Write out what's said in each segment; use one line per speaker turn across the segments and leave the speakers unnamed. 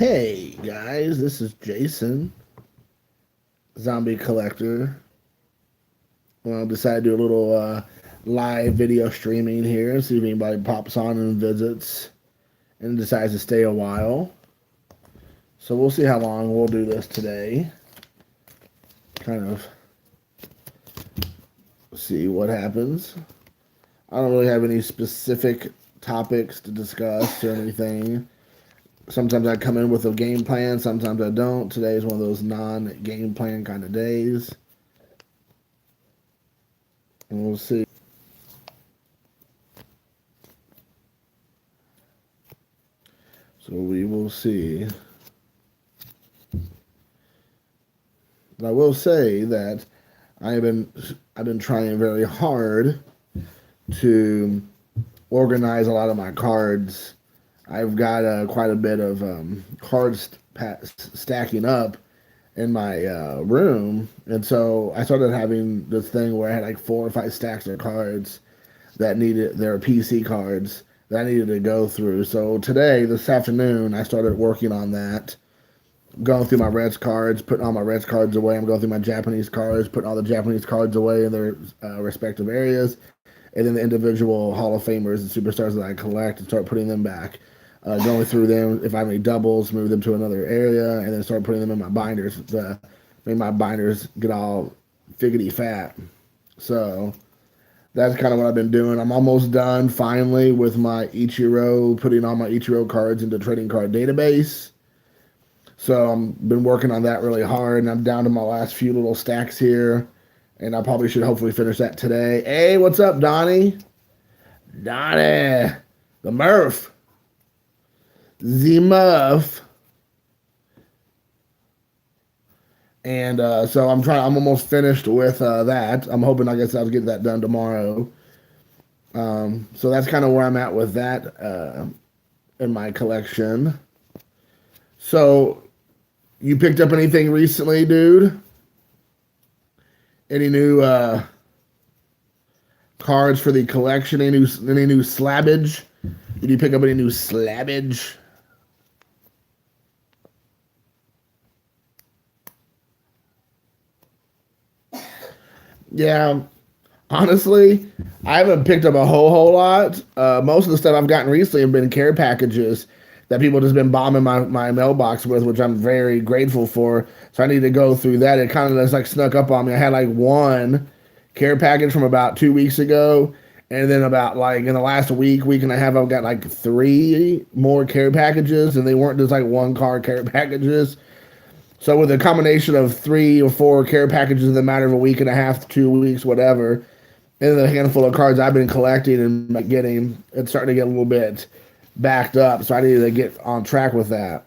Hey guys, this is Jason, Zombie Collector. Well, decided to do a little live video streaming here, see if anybody pops on and visits and decides to stay a while. So we'll see how long we'll do this today. Kind of see what happens. I don't really have any specific topics to discuss or anything. Sometimes I come in with a game plan, sometimes I don't. Today is one of those non-game plan kind of days. And we'll see. So we will see. But I will say that I've been trying very hard to organize a lot of my cards. I've got quite a bit of cards stacking up in my room, and so I started having this thing where I had like 4 or 5 stacks of cards that needed their PC cards that I needed to go through. So today, this afternoon, I started working on that, going through my Reds cards, putting all my Reds cards away. I'm going through my Japanese cards, putting all the Japanese cards away in their respective areas, and then the individual Hall of Famers and superstars that I collect and start putting them back. Going through them, if I have any doubles, move them to another area, and then start putting them in my binders. Make my binders get all figgity fat. So that's kind of what I've been doing. I'm almost done, finally, with my Ichiro, putting all my Ichiro cards into trading card database. So I've been working on that really hard, and I'm down to my last few little stacks here, and I probably should hopefully finish that today. Hey, what's up, Donnie? Donnie, the Murph. The Muff. And so I'm almost finished with that. I'm hoping, I guess I'll get that done tomorrow. So that's kind of where I'm at with that in my collection. So you picked up anything recently, dude? Any new cards for the collection? Any new slabbage? Did you pick up any new slabbage? Yeah, honestly, I haven't picked up a whole lot. Most of the stuff I've gotten recently have been care packages that people just been bombing my mailbox with, which I'm very grateful for. So I need to go through that. It kind of just like snuck up on me. I had like one care package from about 2 weeks ago, and then about like in the last week and a half, I've got like 3 more care packages, and they weren't just like one card care packages. So with a combination of 3 or 4 care packages in the matter of a week and a half, 2 weeks, whatever, and the handful of cards I've been collecting and getting, it's starting to get a little bit backed up. So I need to get on track with that.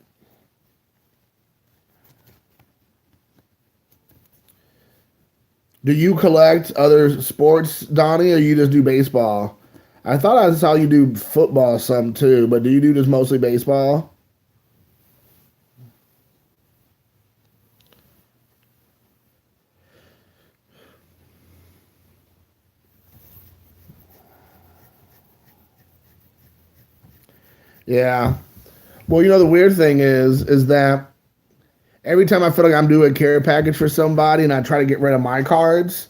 Do you collect other sports, Donnie, or you just do baseball? I thought I saw you do football some too, but do you do just mostly baseball? Yeah. Well, the weird thing is that every time I feel like I'm doing a care package for somebody and I try to get rid of my cards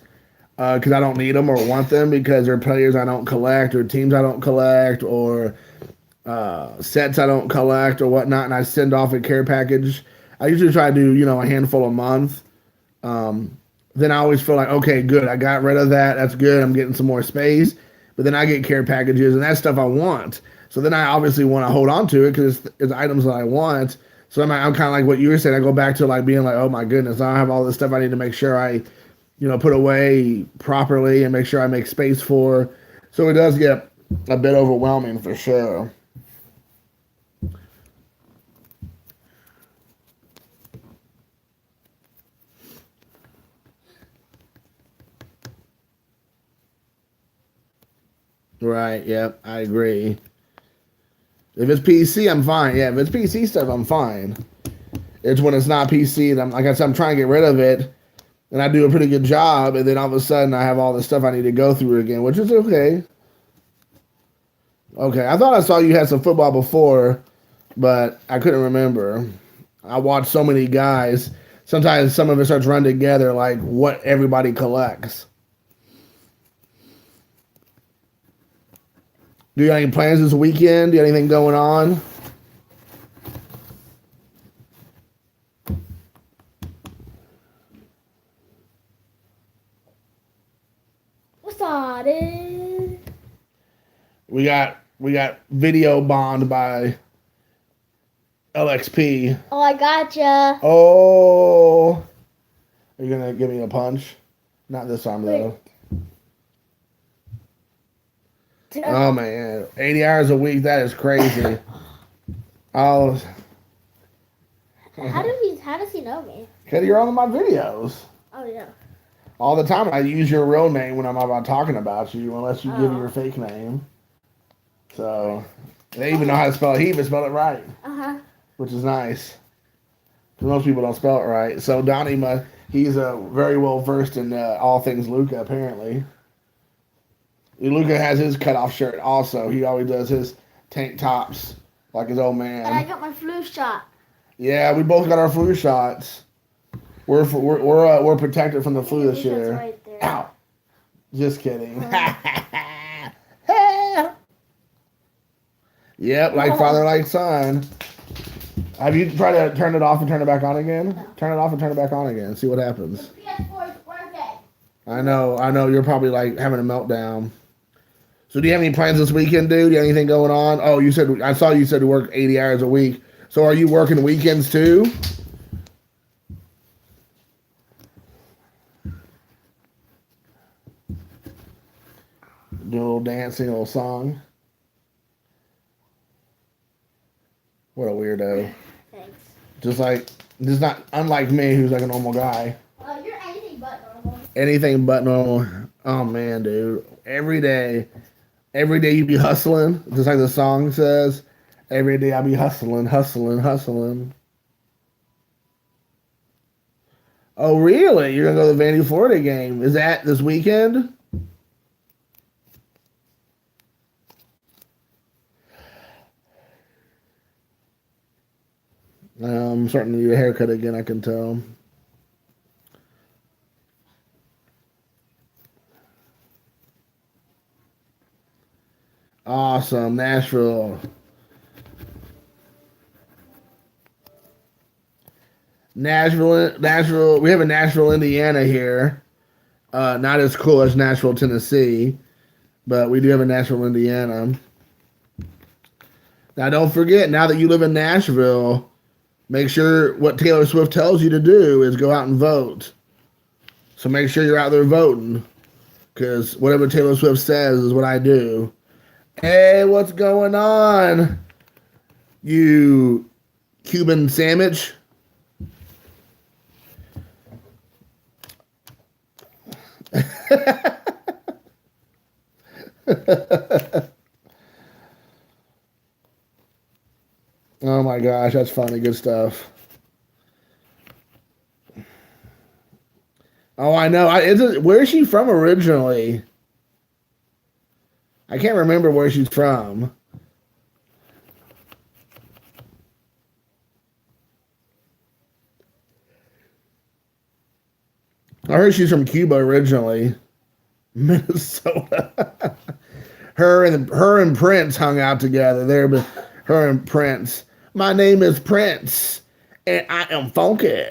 because I don't need them or want them because they're players I don't collect or teams I don't collect or sets I don't collect or whatnot, and I send off a care package. I usually try to do, a handful a month. Then I always feel like, okay, good, I got rid of that. That's good. I'm getting some more space. But then I get care packages, and that's stuff I want. So then I obviously want to hold on to it because it's items that I want. So I'm kind of like what you were saying. I go back to like being like, oh my goodness, I have all this stuff I need to make sure I, put away properly and make sure I make space for. So it does get a bit overwhelming for sure. Right. Yep. I agree. If it's PC, I'm fine. Yeah. If it's PC stuff, I'm fine. It's when it's not PC, and like I said, I'm trying to get rid of it, and I do a pretty good job, and then all of a sudden I have all the stuff I need to go through again, which is okay. Okay, I thought I saw you had some football before. but I couldn't remember. I watched so many guys. Sometimes some of it starts running together, like what everybody collects. Do you have any plans this weekend? Do you have anything going on?
What's on it?
We got Video Bond by LXP.
Oh, I gotcha.
Oh, are you gonna give me a punch? Not this time though. Oh man, 80 hours a week. That is crazy. Oh,
How does he know me?
because you're on my videos
Oh yeah.
all the time. I use your real name when I'm about talking about you, unless you give me
Oh.
your fake name. So they even know how to spell it. He even spelled it right, which is nice. 'Cause most people don't spell it right. So Donnie, he's very well versed in all things Luca. Apparently, Luca has his cutoff shirt. Also, he always does his tank tops like his old
And I
man.
got my flu shot.
Yeah, we both got our flu shots. We're protected from the flu this
That's
year.
right there.
Ow! Just kidding. Yep, like father, like son. Have you tried to turn it off and turn it back on again?
No.
Turn it off and turn it back on again. See what happens.
PS4's birthday.
I know. You're probably like having a meltdown. So, do you have any plans this weekend, dude? Do you have anything going on? Oh, I saw you said you work 80 hours a week. So, are you working weekends too? Do a little dancing, a little song. What a weirdo.
Thanks.
Just not unlike me, who's like a normal guy.
You're anything but normal.
Anything but normal. Oh man, dude. Every day you be hustling, just like the song says. Every day I be hustling, hustling, hustling. Oh really? You're gonna go to the Vandy Florida game? Is that this weekend? I'm starting to need a haircut again, I can tell. Awesome, Nashville. Nashville. We have a Nashville, Indiana here. Not as cool as Nashville, Tennessee, but we do have a Nashville, Indiana. Now, don't forget, now that you live in Nashville, make sure what Taylor Swift tells you to do is go out and vote. So make sure you're out there voting, because whatever Taylor Swift says is what I do. Hey, what's going on? You Cuban sandwich? Oh my gosh, that's funny. Good stuff. Oh, I know. Where is she from originally? I can't remember where she's from. I heard she's from Cuba originally. Minnesota. her and Prince hung out together there, but her and Prince. My name is Prince, and I am funky.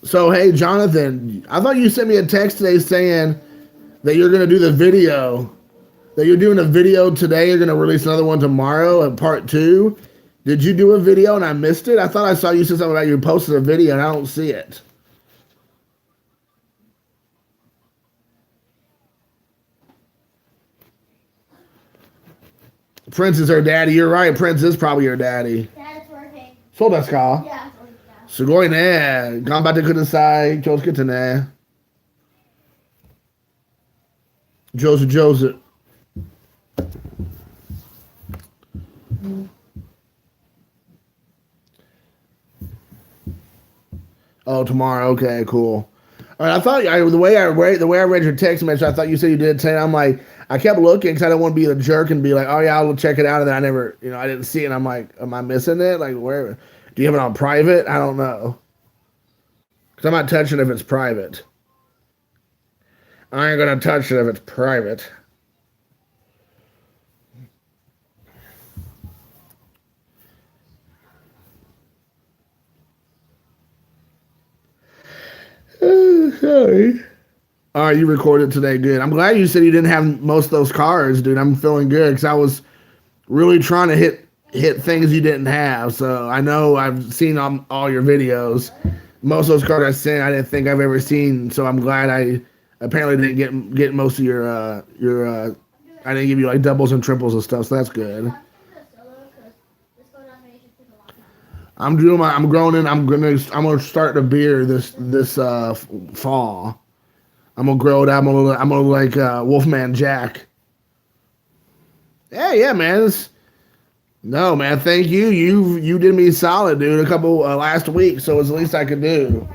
So hey, Jonathan, I thought you sent me a text today saying that you're gonna do the video. That you're doing a video today. You're gonna release another one tomorrow at part 2. Did you do a video and I missed it? I thought I saw you said something about you posted a video and I don't see it. Prince is her daddy. You're right. Prince is probably your daddy.
Dad's working.
そうですか?
Yeah.
すごいね。頑張ってください。気をつけてね。Joseph Joseph. Oh, tomorrow. Okay, cool. All right, I thought the way I read your text message, I thought you said you did it today. I'm like, I kept looking because I didn't want to be a jerk and be like, oh yeah, I'll check it out, and then I never, I didn't see it. And I'm like, am I missing it? Like, where? Do you have it on private? I don't know, because I'm not touching it if it's private. I ain't gonna touch it if it's private. Sorry. All right, you recorded today. Good. I'm glad you said you didn't have most of those cards, dude. I'm feeling good because I was really trying to hit things you didn't have. So I know I've seen all your videos. Most of those cards I sent, I didn't think I've ever seen. So I'm glad I apparently didn't get most of your I didn't give you like doubles and triples and stuff. So that's good. I'm growing in. I'm gonna start the beer this fall. I'm gonna grow it out. I'm gonna like Wolfman Jack. Yeah, man. No, man. Thank you. You did me solid, dude. A couple last week, so it's the least I could do.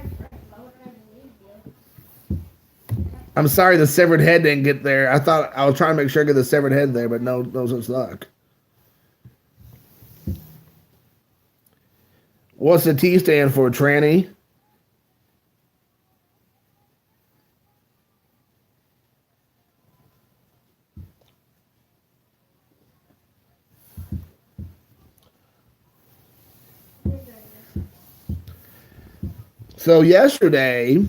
I'm sorry the severed head didn't get there. I was trying to make sure I get the severed head there, but no such luck. What's the T stand for, tranny? So yesterday,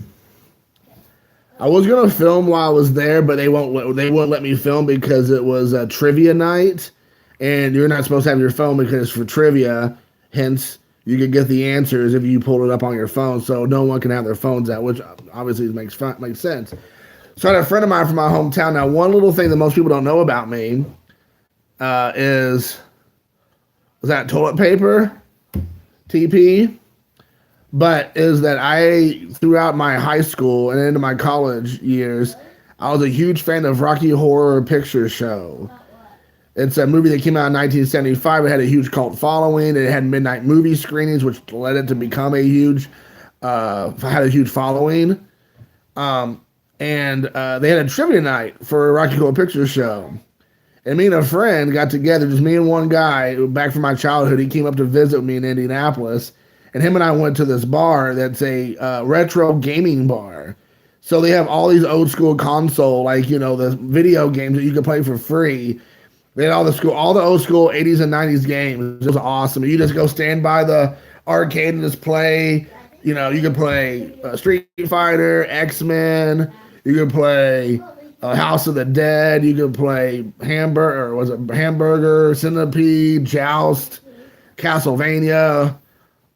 I was gonna film while I was there, but they won't let me film because it was a trivia night, and you're not supposed to have your phone because it's for trivia. Hence, you could get the answers if you pulled it up on your phone, so no one can have their phones out, which obviously makes sense. So I had a friend of mine from my hometown. Now, one little thing that most people don't know about me is that toilet paper, TP. But is that throughout my high school and into my college years, I was a huge fan of Rocky Horror Picture Show. It's a movie that came out in 1975. It had a huge cult following. It had midnight movie screenings, which led it to become had a huge following. And they had a trivia night for a Rocky Horror Picture Show. And me and a friend got together, just me and one guy, back from my childhood. He came up to visit me in Indianapolis. And him and I went to this bar that's a retro gaming bar. So they have all these old school console, the video games that you can play for free. They had all the old school 80s and 90s games. It was awesome. You just go stand by the arcade and just play. You can play Street Fighter, X-Men. You can play House of the Dead. You can play Hamburger, Centipede, Joust, Castlevania.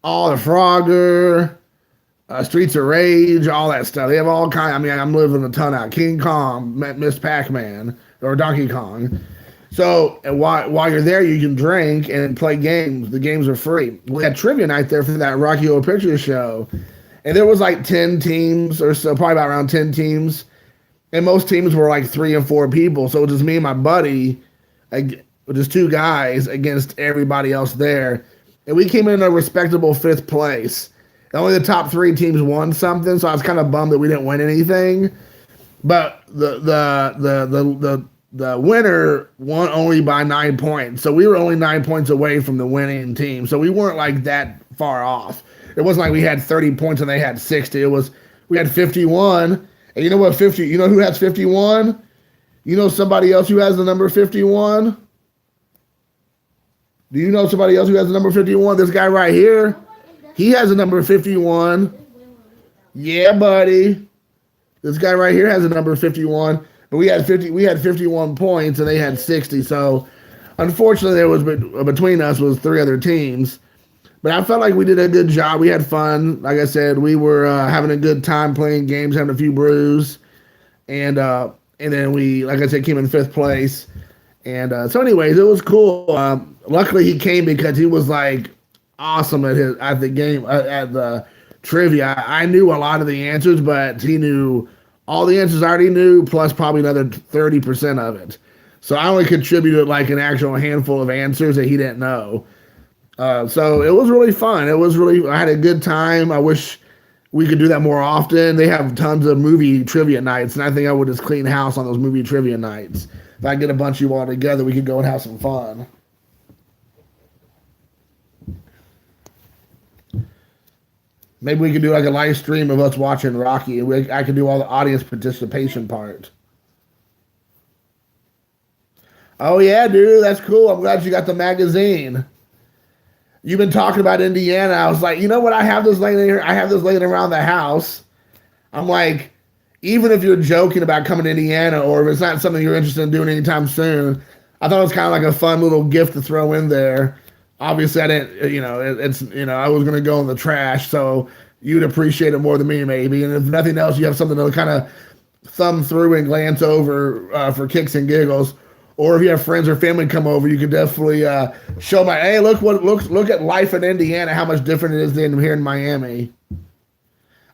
All the Frogger, Streets of Rage, all that stuff. They have all kinds. I mean, I'm living a ton out. King Kong, Miss Pac-Man, or Donkey Kong. So while you're there, you can drink and play games. The games are free. We had trivia night there for that Rocky Horror Picture Show. And there was like 10 teams or so, probably about around 10 teams. And most teams were like 3 and 4 people. So it was just me and my buddy, just 2 guys against everybody else there. And we came in a respectable 5th place. Only the top 3 teams won something, so I was kind of bummed that we didn't win anything. But the winner won only by 9 points, so we were only 9 points away from the winning team. So we weren't like that far off. It wasn't like we had 30 points and they had 60. We had 51. And you know what? You know who has 51? You know somebody else who has the number 51? Do you know somebody else who has the number 51? This guy right here, he has a number 51. Yeah, buddy. This guy right here has a number 51. But we had 51 points and they had 60. So unfortunately, there was between us was 3 other teams. But I felt like we did a good job. We had fun. Like I said, we were having a good time playing games, having a few brews, and then we, like I said, came in 5th place. And so, anyways, it was cool. Luckily, he came because he was like awesome at the game at the trivia. I knew a lot of the answers, but he knew all the answers I already knew, plus probably another 30% of it. So I only contributed like an actual handful of answers that he didn't know. So it was really fun. I had a good time. I wish We could do that more often. They have tons of movie trivia nights, and I think I would just clean house on those movie trivia nights. If I get a bunch of you all together, we could go and have some fun. Maybe we could do like a live stream of us watching Rocky, and I could do all the audience participation part. Oh yeah, dude, that's cool. I'm glad you got the magazine. You've been talking about Indiana. I was like, you know what? I have this laying here. I have this laying around the house. I'm like, even if you're joking about coming to Indiana, or if it's not something you're interested in doing anytime soon, I thought it was kind of like a fun little gift to throw in there. Obviously, I didn't. I was gonna go in the trash, so you'd appreciate it more than me, maybe. And if nothing else, you have something to kind of thumb through and glance over for kicks and giggles. Or if you have friends or family come over, you could definitely show my, hey, look at life in Indiana, how much different it is than here in Miami.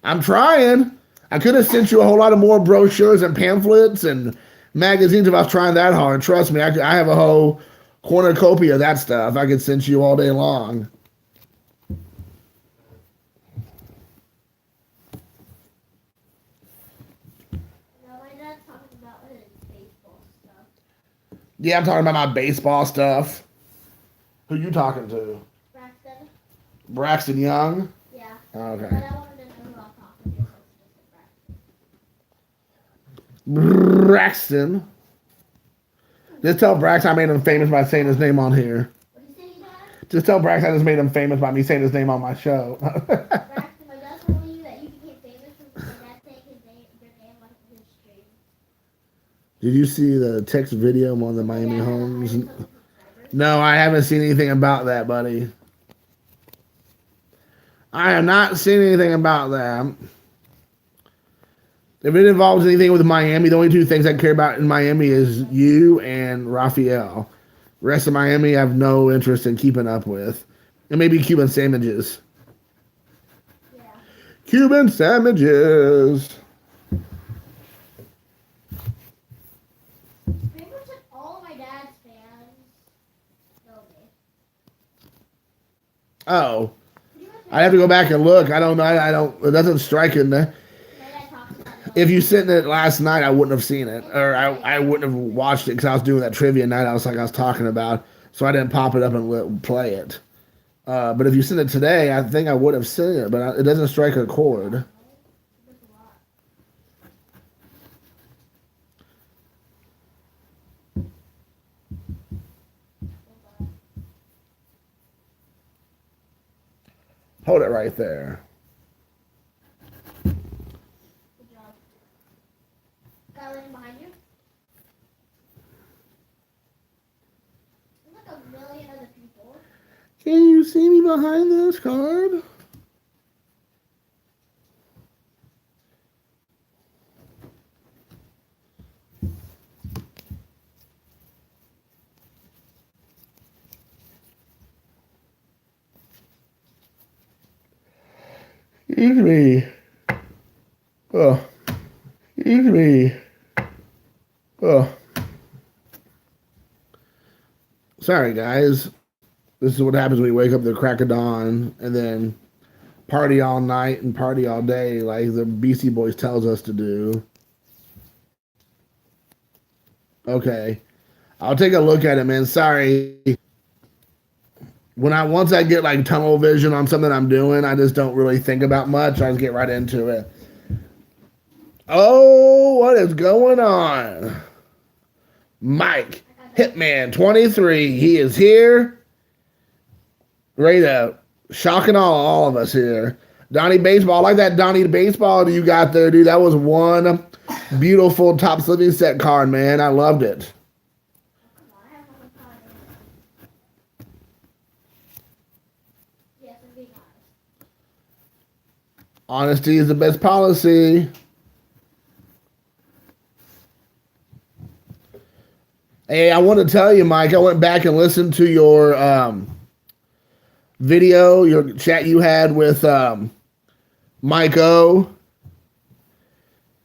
I'm trying. I could have sent you a whole lot of more brochures and pamphlets and magazines if I was trying that hard. Trust me, I have a whole cornucopia of that stuff I could send you all day long. Yeah, I'm talking about my baseball stuff. Who you talking to?
Braxton.
Braxton Young?
Yeah.
Okay.
But I wanted to know who I'm talking to, so it's just Braxton.
Braxton. Just tell Braxton I made him famous by saying his name on here.
What did you say, Dad?
Just tell Braxton I just made him famous by me saying his name on my show.
Braxton, my dad told you that you became famous from my dad saying your name on his stream.
Did you see the text video on the Miami
Yeah,
homes?
100,000 subscribers.
No, I haven't seen anything about that, buddy. I have not seen anything about that. If it involves anything with Miami, the only two things I care about in Miami is you and Raphael. The rest of Miami, I have no interest in keeping up with. And maybe Cuban sandwiches.
Yeah.
Cuban sandwiches.
Pretty much like all of my dad's fans know me.
Oh,
Pretty much
I have to go back and look. I don't know. I don't. It doesn't strike in there.
my dad talks about it.
If you sent it last night, I wouldn't have seen it, or I wouldn't have watched it because I was doing that trivia night. I was talking about, so I didn't pop it up and play it. But if you sent it today, I think I would have seen it, but it doesn't strike a chord.
There's a lot.
Hold it right there.
Good job. Got a lady behind you? There's like a million other people.
Can you see me behind this card? Excuse me. Oh. Excuse me. Oh. Sorry, guys. This is what happens when you wake up at the crack of dawn and then party all night and party all day like the BC Boys tells us to do. Okay. I'll take a look at it, man. Sorry. Once I get like tunnel vision on something I'm doing, I just don't really think about much. I just get right into it. Oh, what is going on? Mike, Hitman 23. He is here. Ready to shock and awe all of us here. Donnie Baseball. I like that Donnie Baseball you got there, dude. That was one beautiful top living set card, man. I loved it.
Come on, I have no time. Yes, I'm being honest.
Honesty is the best policy. Hey, I want to tell you, Mike, I went back and listened to your video, your chat you had with Mike O.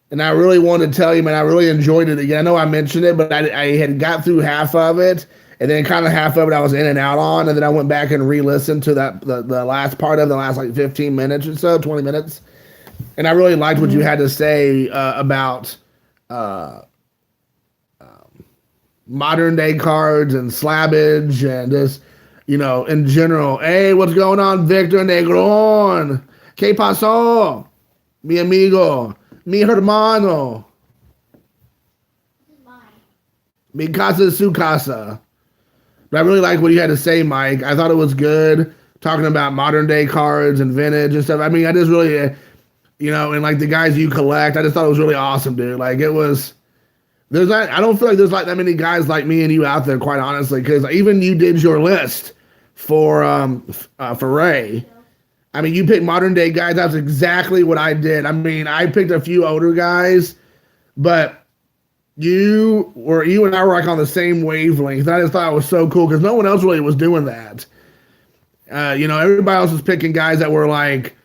And I really wanted to tell you, man, I really enjoyed it again. I know I mentioned it, but I had got through half of it, and then kind of half of it I was in and out on, and then I went back and re-listened to the last part of the last like 15 minutes or so, 20 minutes. And I really liked what you had to say about modern day cards and slabbage and just, in general. Hey, what's going on, Victor Negron? ¿Qué pasó? Mi amigo, mi hermano. Mi casa es su casa. But I really like what you had to say, Mike. I thought it was good talking about modern day cards and vintage and stuff. I mean, I just really, and like the guys you collect, I just thought it was really awesome, dude. Like it was. I don't feel like there's like that many guys like me and you out there, quite honestly, because even you did your list for Ray. I mean, you picked modern day guys. That's exactly what I did. I mean, I picked a few older guys, but you and I were like on the same wavelength. I just thought it was so cool because no one else really was doing that. Everybody else was picking guys that were like,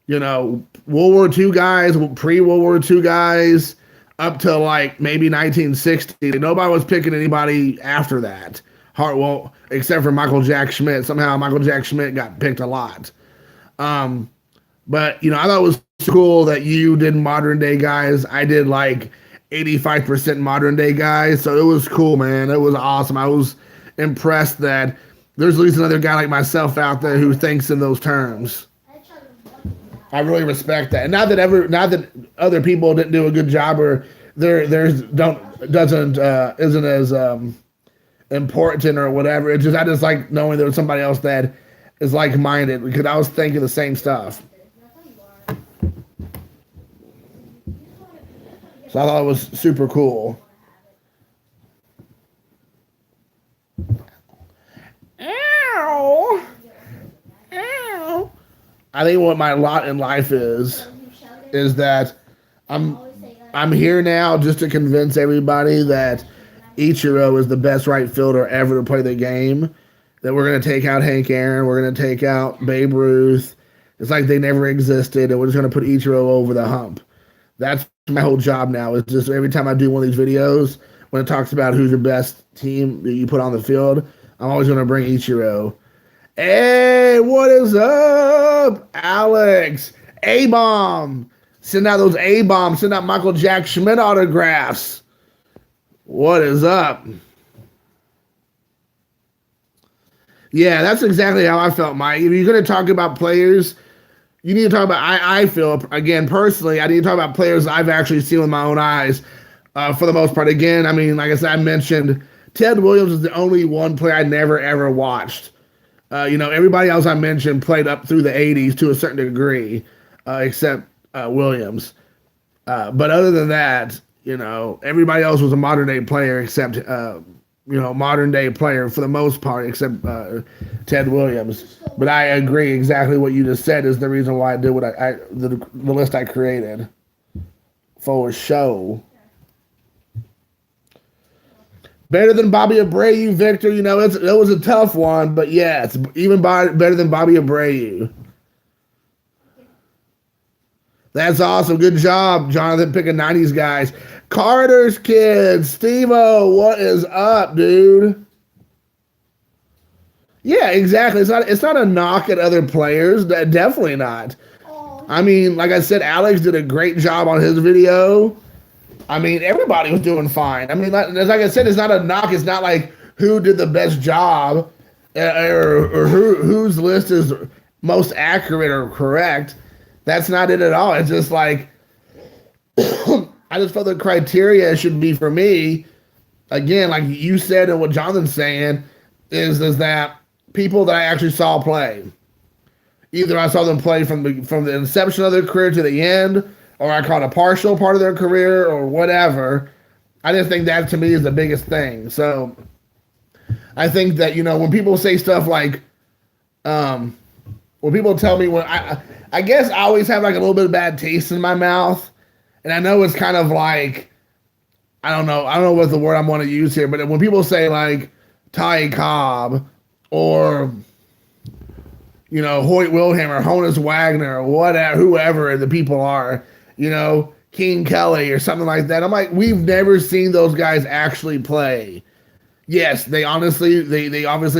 World War II guys, pre-World War II guys, up to like maybe 1960. Nobody was picking anybody after that. Hartwell, except for Michael Jack Schmidt. Somehow Michael Jack Schmidt got picked a lot. But I thought it was cool that you did modern day guys. I did like 85% modern day guys. So it was cool, man. It was awesome. I was impressed that there's at least another guy like myself out there who thinks in those terms. I really respect that. And not that other people didn't do a good job or isn't as important or whatever. It's just I just like knowing there was somebody else that is like minded because I was thinking the same stuff. So I thought it was super cool. Ow. Ow. I think what my lot in life is that I'm here now just to convince everybody that Ichiro is the best right fielder ever to play the game. That we're going to take out Hank Aaron. We're going to take out Babe Ruth. It's like they never existed, and we're just going to put Ichiro over the hump. That's my whole job now. Is just every time I do one of these videos, when it talks about who's your best team that you put on the field, I'm always going to bring Ichiro. Hey, what is up, Alex? A-bomb. Send out those A-bombs. Send out Michael Jack Schmidt autographs. What is up? Yeah, that's exactly how I felt, Mike. If you're going to talk about players, you need to talk about, I feel, again, personally, I need to talk about players I've actually seen with my own eyes for the most part. Again, I mean, like I said, I mentioned Ted Williams is the only one player I never, ever watched. Everybody else I mentioned played up through the 80s to a certain degree, except Williams. But other than that, everybody else was a modern day player except, modern day player for the most part, except Ted Williams. But I agree exactly what you just said is the reason why I did what the list I created for show. Better than Bobby Abreu, Victor. It was a tough one, but yeah, it's even better than Bobby Abreu. That's awesome. Good job, Jonathan, picking 90s guys. Carter's kids. Steve-O, what is up, dude? Yeah, exactly. It's not a knock at other players. Definitely not. I mean, like I said, Alex did a great job on his video. I mean, everybody was doing fine. I mean, like I said, it's not a knock. It's not like who did the best job or whose list is most accurate or correct. That's not it at all. It's just like, I just felt the criteria should be for me, again, like you said and what Jonathan's saying, is that people that I actually saw play. Either I saw them play from the inception of their career to the end, or I caught a partial part of their career or whatever. I just think that to me is the biggest thing. So I think that, when people say stuff like, when people tell me I guess I always have like a little bit of bad taste in my mouth. And I know it's kind of like, I don't know what the word I want to use here, but when people say like Ty Cobb or, Hoyt Wilhelm or Honus Wagner or whatever, whoever the people are, King Kelly or something like that. I'm like, we've never seen those guys actually play. Yes, they obviously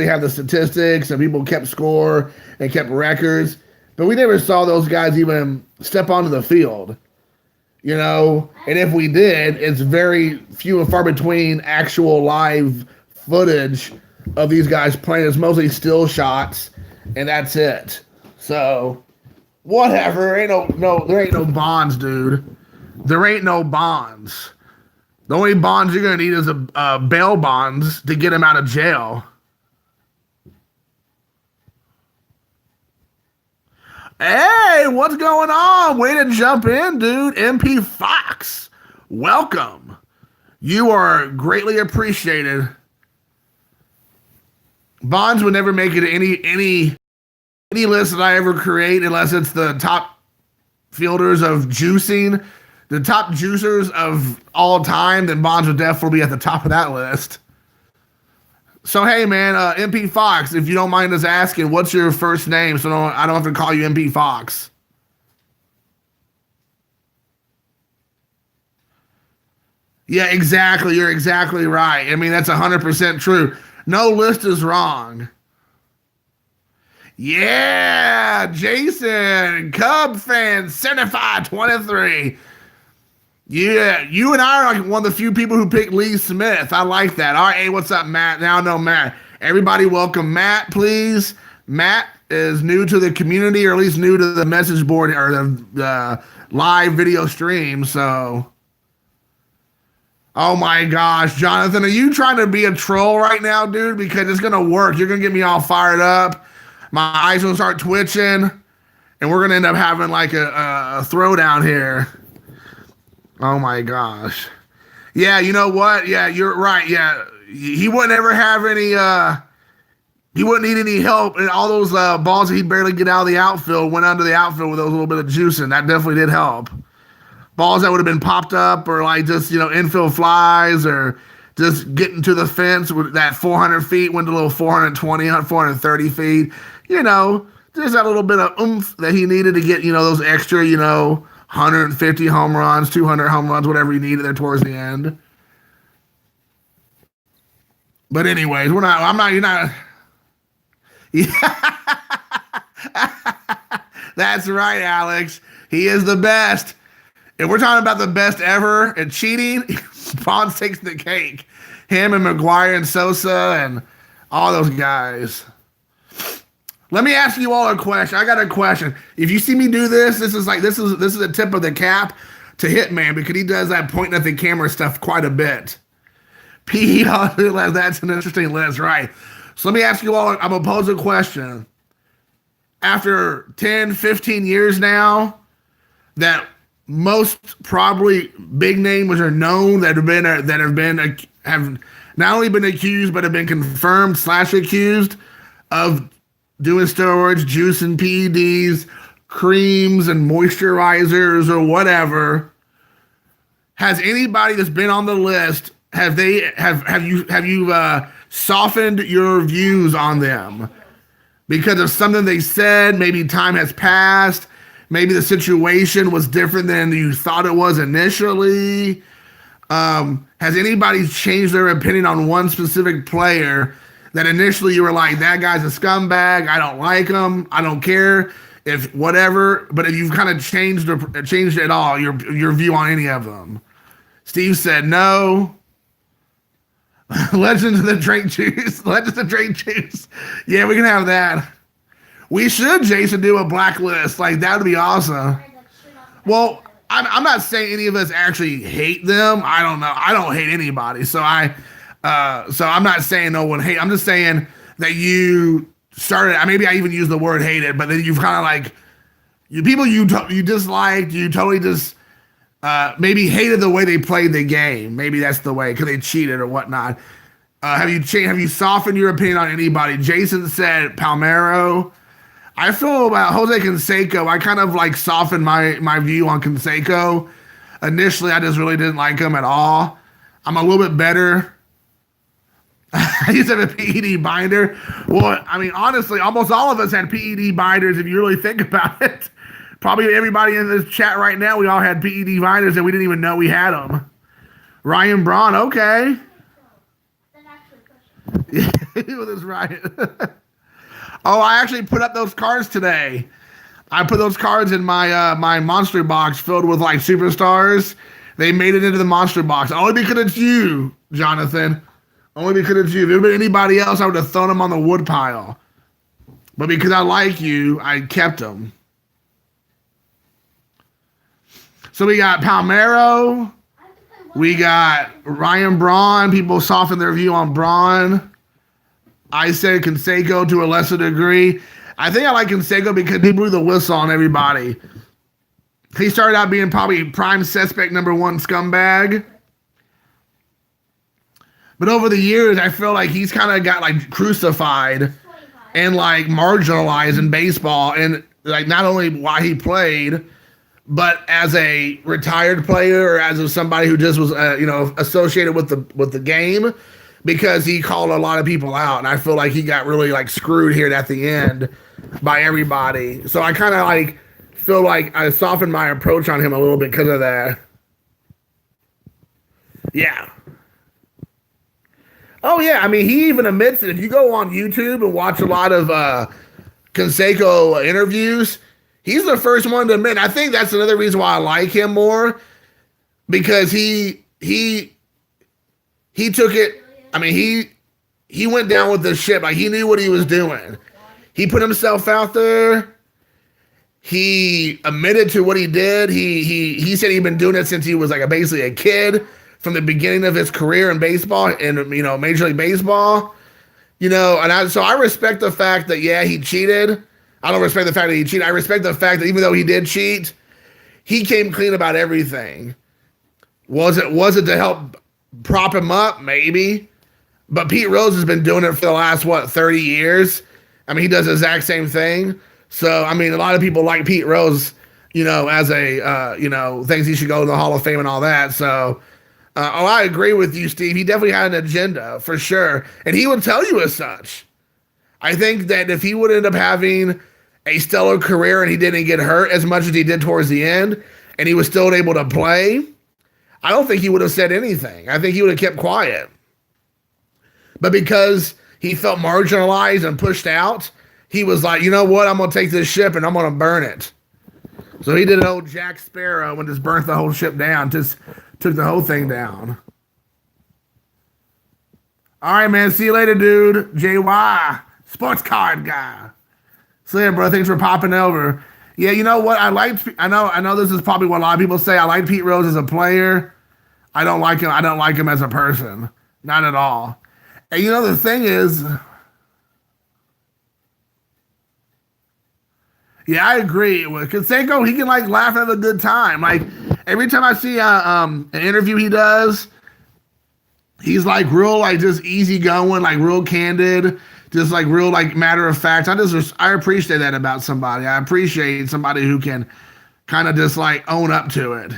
have the statistics and people kept score and kept records. but we never saw those guys even step onto the field. You know, and if we did, it's very few and far between actual live footage of these guys playing. It's mostly still shots, and that's it. So, whatever. There ain't no bonds, dude. There ain't no bonds. The only bonds you're gonna need is a bail bonds to get him out of jail. Hey, what's going on? Way to jump in, dude. MP Fox, welcome. You are greatly appreciated. Bonds would never make it any list that I ever create unless it's the top fielders of juicing, the top juicers of all time. Then Bonds would definitely be at the top of that list. So, hey, man, MP Fox, if you don't mind us asking, what's your first name so I don't have to call you MP Fox? Yeah, exactly. You're exactly right. I mean, that's 100% true. No list is wrong. Yeah, Jason, Cub fan, 7523. Yeah, you and I are like one of the few people who picked Lee Smith. I like that. All right, hey, what's up, Matt? Now I know Matt. Everybody welcome Matt, please. Matt is new to the community, or at least new to the message board or the live video stream, so. Oh my gosh, Jonathan, are you trying to be a troll right now, dude? Because it's going to work. You're going to get me all fired up. My eyes will start twitching, and we're going to end up having like a throwdown here. Oh my gosh. Yeah, you know what? Yeah, you're right. Yeah, he wouldn't ever have any, he wouldn't need any help. And all those balls that he'd barely get out of the outfield went under the outfield with those little bit of juicing. That definitely did help. Balls that would have been popped up or like just, infield flies or just getting to the fence with that 400 feet went to a little 420, 430 feet. Just that little bit of oomph that he needed to get, those extra, 150 home runs, 200 home runs, whatever he needed there towards the end. But anyways, you're not. Yeah. That's right, Alex. He is the best. If we're talking about the best ever at cheating, Bonds takes the cake. Him and McGuire and Sosa and all those guys. Let me ask you all a question. I got a question. If you see me do this, this is a tip of the cap to Hitman because he does that pointing at the camera stuff quite a bit. P. That's an interesting list, right? So let me ask you all. I'm gonna pose a question. After 10, 15 years now, that most probably big names are known that have not only been accused but have been confirmed / accused of doing steroids, juicing, PEDs, creams, and moisturizers or whatever. Has anybody that's been on the list have you softened your views on them because of something they said? Maybe time has passed. Maybe the situation was different than you thought it was initially. Has anybody changed their opinion on one specific player that initially you were like, that guy's a scumbag, I don't like him, I don't care, if whatever, but if you've kind of changed it all, your view on any of them? Steve said no. Legends of the Drink Juice. Legends of Drink Juice. Yeah, we can have that. We should, Jason, do a blacklist. Like, that would be awesome. Well, I'm not saying any of us actually hate them. I don't know. I don't hate anybody. So I'm not saying no one hate. I'm just saying that you started, maybe I even use the word hated, but then you've kind of like, people you disliked, you totally just maybe hated the way they played the game. Maybe that's the way, because they cheated or whatnot. Have you softened your opinion on anybody? Jason said Palmeiro. I feel about Jose Canseco. I kind of like softened my view on Canseco. Initially, I just really didn't like him at all. I'm a little bit better. I used to have a PED binder. Well, honestly, almost all of us had PED binders if you really think about it. Probably everybody in this chat right now, we all had PED binders and we didn't even know we had them. Ryan Braun, okay. With his Ryan. Oh, I actually put up those cards today. I put those cards in my monster box filled with like superstars. They made it into the monster box only because it's you, Jonathan. Only because it's you. If it had been anybody else, I would have thrown them on the wood pile. But because I like you, I kept them. So we got Palmeiro. We got Ryan Braun. People soften their view on Braun. I said Canseco to a lesser degree. I think I like Canseco because he blew the whistle on everybody. He started out being probably prime suspect number one scumbag. But over the years, I feel like he's kind of got like crucified and like marginalized in baseball. And like not only why he played, but as a retired player or as somebody who just was, associated with the game, because he called a lot of people out. And I feel like he got really like screwed here at the end by everybody. So I kind of like feel like I softened my approach on him a little bit because of that. Yeah. Oh, yeah. I mean, he even admits it. If you go on YouTube and watch a lot of Canseco interviews, he's the first one to admit. I think that's another reason why I like him more, because he took it. I mean, he went down with the ship. Like, he knew what he was doing. He put himself out there. He admitted to what he did. He said he'd been doing it since he was like basically a kid, from the beginning of his career in baseball and Major League Baseball. So I respect the fact that he cheated. I don't respect the fact that he cheated. I respect the fact that even though he did cheat, he came clean about everything. Was it to help prop him up? Maybe. But Pete Rose has been doing it for the last 30 years. I mean, he does the exact same thing. So, I mean, a lot of people like Pete Rose, as a, thinks he should go to the Hall of Fame and all that. So, I agree with you, Steve. He definitely had an agenda, for sure. And he would tell you as such. I think that if he would end up having a stellar career and he didn't get hurt as much as he did towards the end, and he was still able to play, I don't think he would have said anything. I think he would have kept quiet. But because he felt marginalized and pushed out, he was like, you know what? I'm going to take this ship and I'm going to burn it. So he did an old Jack Sparrow and just burnt the whole ship down. Just took the whole thing down. All right, man. See you later, dude. JY, sports card guy. See ya, bro. Thanks for popping over. Yeah, you know what? I know this is probably what a lot of people say. I like Pete Rose as a player. I don't like him. I don't like him as a person. Not at all. And the thing is, yeah, I agree with Canseco. He can like laugh and have a good time. Like every time I see an interview he does, he's like real, like just easygoing, like real candid, just like real, like matter of fact. I appreciate that about somebody. I appreciate somebody who can kind of just like own up to it.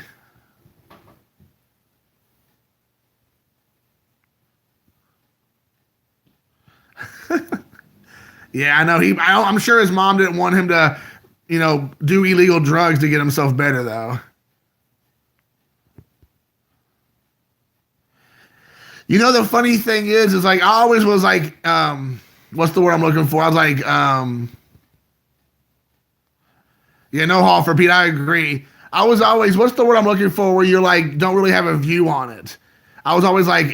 Yeah, I know. I'm sure his mom didn't want him to, do illegal drugs to get himself better, though. The funny thing is like I always was like, what's the word I'm looking for? I was like, no Hall for Pete. I agree. I was always, what's the word I'm looking for? Where you're like, don't really have a view on it. I was always like,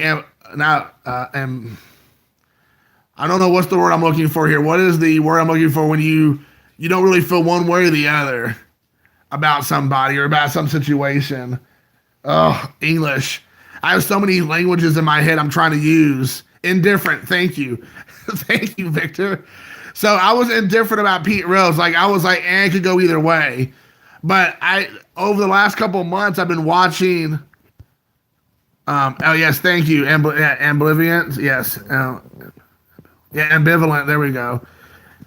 I don't know what's the word I'm looking for here. What is the word I'm looking for when you don't really feel one way or the other about somebody or about some situation? Oh, English. I have so many languages in my head I'm trying to use. Indifferent. Thank you. Thank you, Victor. So I was indifferent about Pete Rose. Like I was like, it could go either way. But over the last couple of months, I've been watching. Yes, thank you. Ambivalent. Yes. Ambivalent. There we go.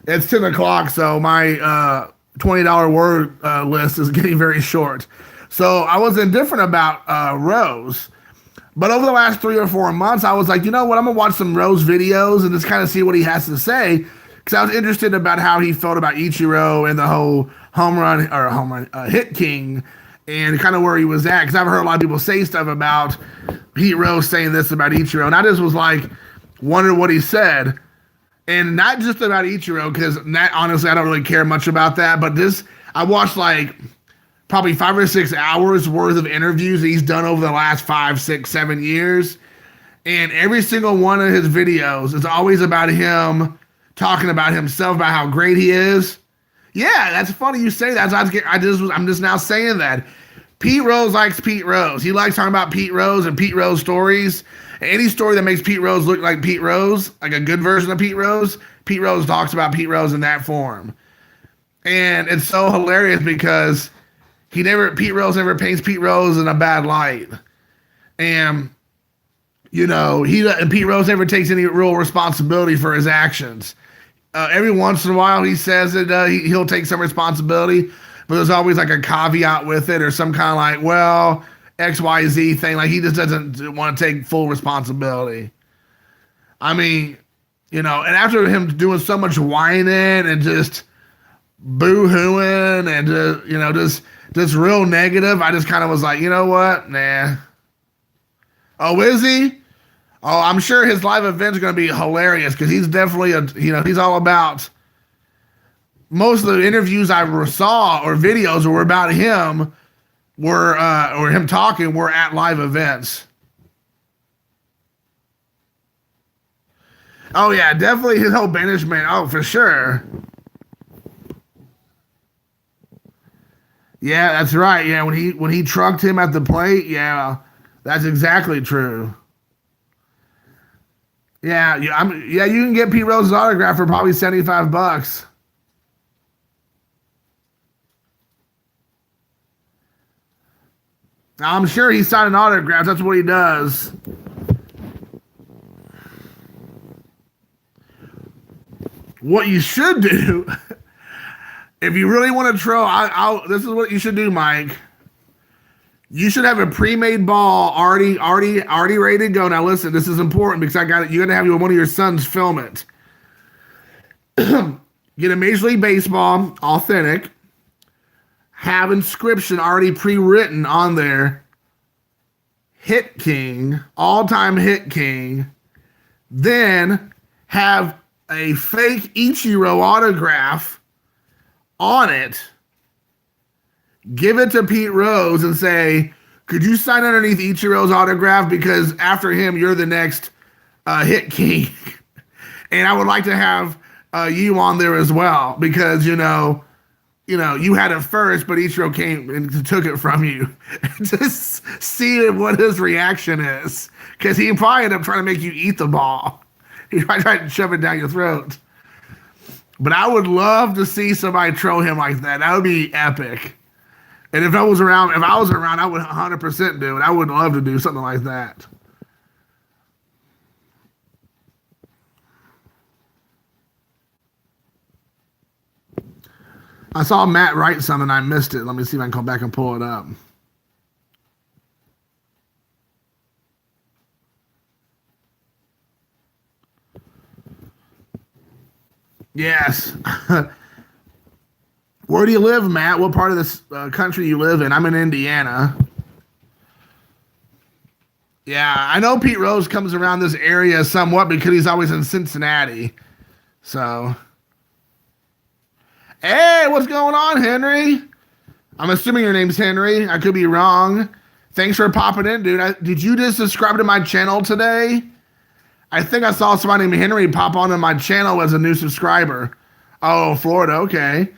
It's 10 o'clock, so my $20 word list is getting very short. So I was indifferent about Rose. But over the last 3 or 4 months, I was like, you know what? I'm going to watch some Rose videos and just kind of see what he has to say. Because I was interested about how he felt about Ichiro and the whole hit king and kind of where he was at. Because I've heard a lot of people say stuff about Pete Rose saying this about Ichiro. And I just was like, wondered what he said. And not just about Ichiro, because honestly, I don't really care much about that. But I watched like probably 5 or 6 hours worth of interviews that he's done over the last 5, 6, 7 years. And every single one of his videos is always about him talking about himself, about how great he is. Yeah, that's funny you say that. I'm just now saying that. Pete Rose likes Pete Rose. He likes talking about Pete Rose and Pete Rose stories. Any story that makes Pete Rose look like Pete Rose, like a good version of Pete Rose talks about Pete Rose in that form. And it's so hilarious because Pete Rose never paints Pete Rose in a bad light. And Pete Rose never takes any real responsibility for his actions. Every once in a while, he says that he'll take some responsibility, but there's always like a caveat with it or some kind of like, well, XYZ thing. Like he just doesn't want to take full responsibility. I mean, and after him doing so much whining and just boo-hooing and just real negative, I just kind of was like, you know what? Nah. Oh, is he? Oh, I'm sure his live event's going to be hilarious because he's definitely he's all about. Most of the interviews I saw or videos were about him, or him talking, were at live events. Oh yeah, definitely his whole banishment. Oh, for sure. Yeah, that's right. Yeah, when he trucked him at the plate, yeah, that's exactly true. Yeah, you can get Pete Rose's autograph for probably $75. I'm sure he's signing autographs. That's what he does. What you should do, if you really want to troll, this is what you should do, Mike. You should have a pre-made ball already ready to go. Now listen, this is important because you're gonna have one of your sons film it. Get a Major League Baseball authentic, have inscription already pre-written on there. Hit King, all-time Hit King. Then have a fake Ichiro autograph on it. Give it to Pete Rose and say, could you sign underneath Ichiro's autograph? Because after him, you're the next Hit King. And I would like to have you on there as well. Because, you had it first, but Ichiro came and took it from you. Just see what his reaction is. Because he probably ended up trying to make you eat the ball. He probably tried to shove it down your throat. But I would love to see somebody troll him like that. That would be epic. And if I was around, I would 100% do it. I would love to do something like that. I saw Matt write something. I missed it. Let me see if I can come back and pull it up. Yes. Where do you live, Matt? What part of this country you live in? I'm in Indiana. Yeah, I know Pete Rose comes around this area somewhat because he's always in Cincinnati. So, hey, what's going on, Henry? I'm assuming your name's Henry. I could be wrong. Thanks for popping in, dude. Did you just subscribe to my channel today? I think I saw somebody named Henry pop onto my channel as a new subscriber. Oh, Florida, okay.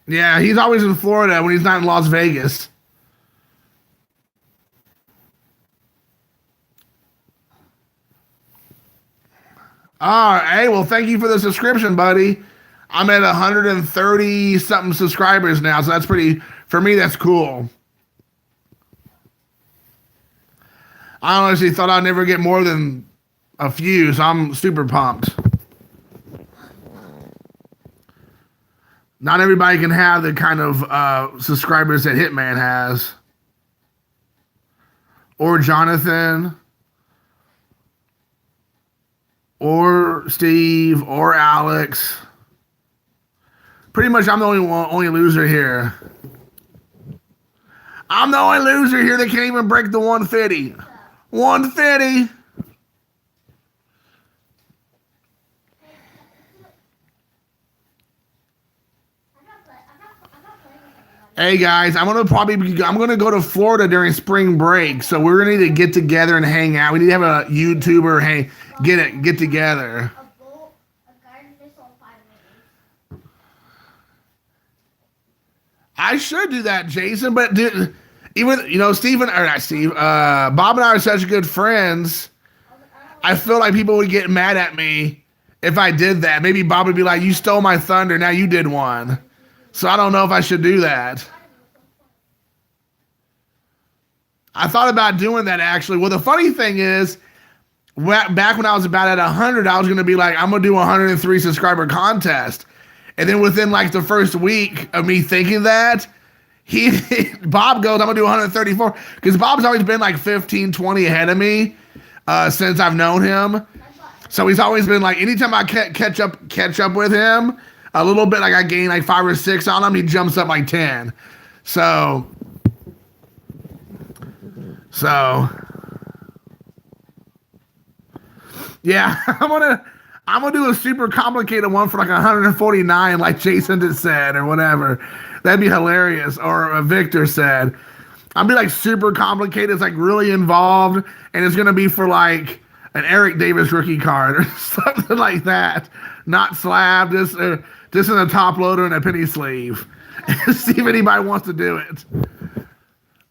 Yeah, he's always in Florida when he's not in Las Vegas. All right, hey, well, thank you for the subscription, buddy. I'm at 130 something subscribers now, so that's for me, that's cool. I honestly thought I'd never get more than a few, so I'm super pumped. Not everybody can have the kind of subscribers that Hitman has. Or Jonathan. Or Steve. Or Alex. Pretty much I'm the only loser here. I'm the only loser here that can't even break the 150. 150. Hey guys, I'm gonna go to Florida during spring break, so we're gonna need to get together and hang out. We need to have a YouTuber get together.
A bolt, a garden missile, 5 minutes.
I should do that, Jason, but dude, even Steven or not Steve, Bob and I are such good friends. I feel like people would get mad at me if I did that. Maybe Bob would be like, "You stole my thunder. Now you did one." So I don't know if I should do that. I thought about doing that actually. Well, the funny thing is, back when I was about at 100, I was going to be like, I'm going to do a 103 subscriber contest. And then within like the first week of me thinking that, Bob goes, I'm going to do 134. Because Bob's always been like 15, 20 ahead of me since I've known him. So he's always been like, anytime I catch up with him, a little bit, like I gain like 5 or 6 on him, he jumps up like 10. So yeah, I'm gonna do a super complicated one for like 149, like Jason just said, or whatever. That'd be hilarious. Or Victor said, I'll be like super complicated. It's like really involved, and it's gonna be for like an Eric Davis rookie card or something like that. Not slab, just in a top loader and a penny sleeve. See if anybody wants to do it.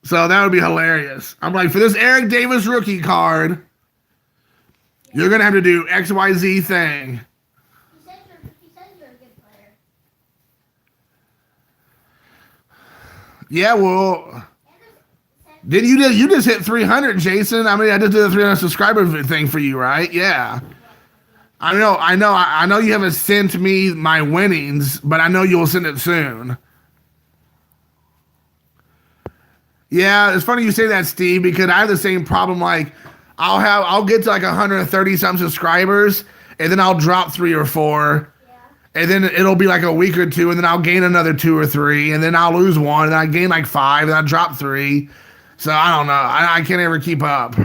So that would be hilarious. I'm like, for this Eric Davis rookie card, you're going to have to do XYZ thing.
He said you're a good player.
Yeah, well, you just hit 300, Jason. I mean, I just did a 300 subscriber thing for you, right? Yeah. I know you haven't sent me my winnings, but I know you'll send it soon. Yeah, it's funny you say that, Steve, because I have the same problem. Like, I'll get to like 130 some subscribers, and then I'll drop 3 or 4, and then it'll be like a week or 2, and then I'll gain another 2 or 3, and then I'll lose 1, and I gain like 5, and I drop 3. So I don't know. I can't ever keep up.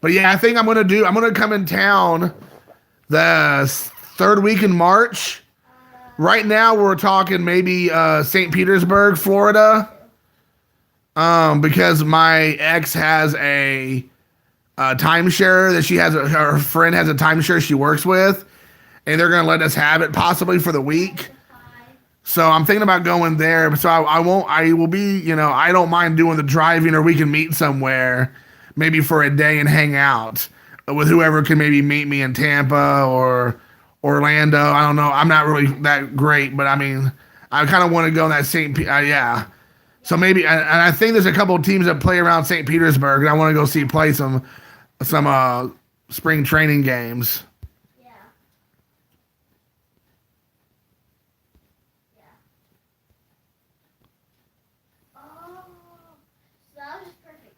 But yeah, I think I'm gonna come in town the 3rd week in March. Right now, we're talking maybe St. Petersburg, Florida, because my ex has a timeshare that she has. Her friend has a timeshare she works with, and they're gonna let us have it possibly for the week. So I'm thinking about going there. So I will be, I don't mind doing the driving, or we can meet somewhere, maybe for a day and hang out with whoever can maybe meet me in Tampa or Orlando. I don't know. I'm not really that great, but I mean, I kind of want to go in that yeah. So maybe, and I think there's a couple of teams that play around St. Petersburg, and I want to go play some spring training games.
Yeah. Yeah. Oh, so that was perfect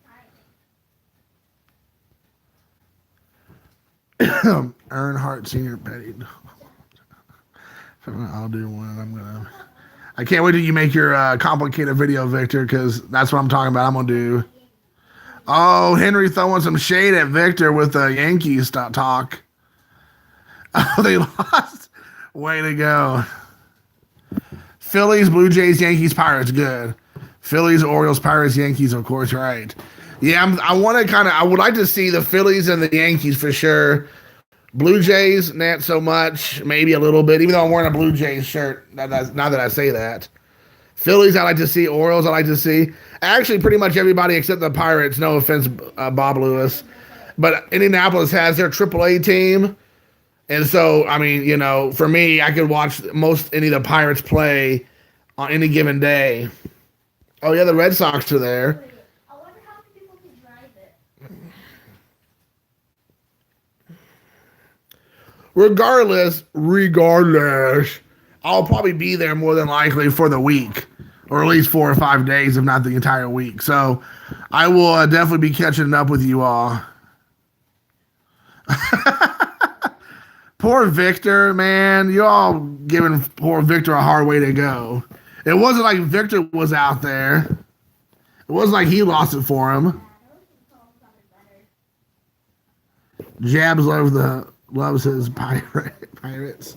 timing.
Earnhardt Senior Petty. I'll do one. I can't wait till you make your complicated video, Victor, because that's what I'm talking about. I'm gonna do. Oh, Henry throwing some shade at Victor with the Yankees talk. Oh, they lost. Way to go. Phillies, Blue Jays, Yankees, Pirates. Good. Phillies, Orioles, Pirates, Yankees. Of course, right. Yeah, I would like to see the Phillies and the Yankees for sure. Blue Jays, not so much, maybe a little bit, even though I'm wearing a Blue Jays shirt. Now that I say that. Phillies, I like to see. Orioles, I like to see. Actually, pretty much everybody except the Pirates. No offense, Bob Lewis. But Indianapolis has their AAA team. And so, I mean, for me, I could watch any of the Pirates play on any given day. Oh, yeah, the Red Sox are there.
I wonder how many people can drive it.
Regardless, I'll probably be there more than likely for the week, or at least 4 or 5 days, if not the entire week. So I will definitely be catching up with you all. Poor Victor, man. You all giving poor Victor a hard way to go. It wasn't like Victor was out there. It wasn't like he lost it for him. Jabs loves his Pirates.